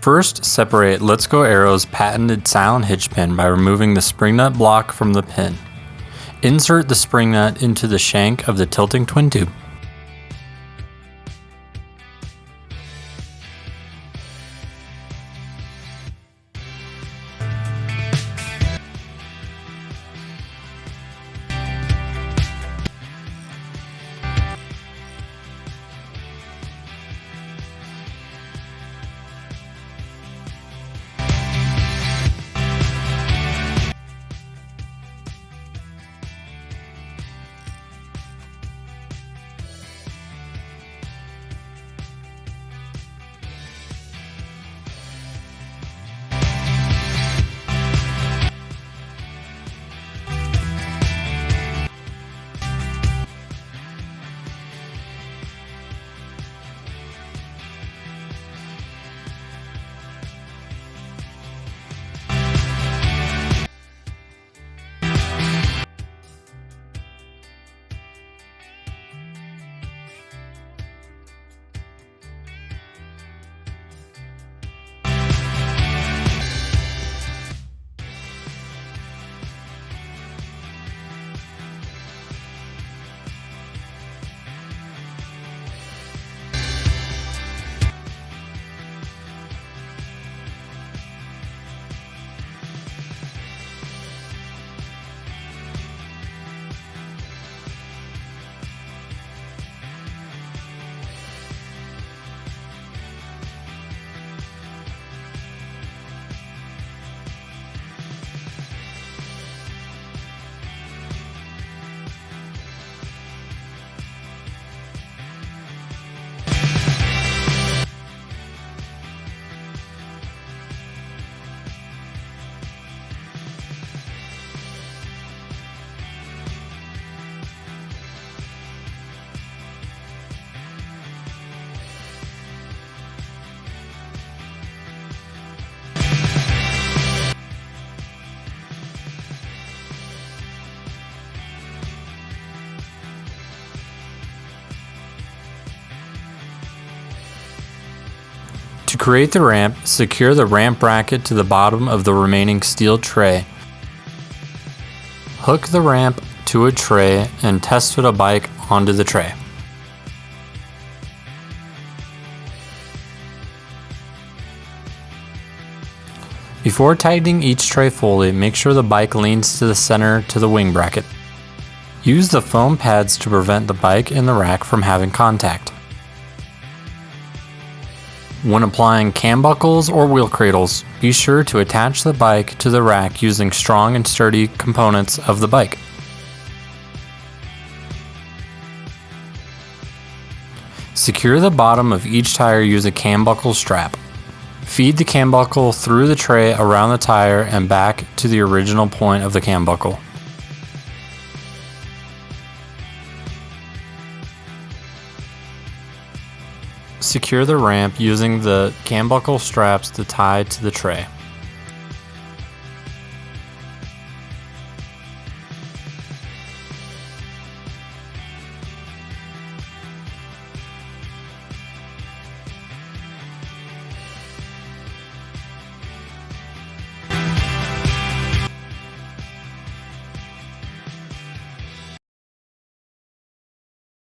First, separate Let's Go Aero's patented silent hitch pin by removing the spring nut block from the pin. Insert the spring nut into the shank of the tilting twin tube. To create the ramp, secure the ramp bracket to the bottom of the remaining steel tray. Hook the ramp to a tray and test fit a bike onto the tray. Before tightening each tray fully, make sure the bike leans to the center to the wing bracket. Use the foam pads to prevent the bike and the rack from having contact. When applying cam buckles or wheel cradles, be sure to attach the bike to the rack using strong and sturdy components of the bike. Secure the bottom of each tire using a cam buckle strap. Feed the cam buckle through the tray around the tire and back to the original point of the cam buckle. Secure the ramp using the cam buckle straps to tie to the tray.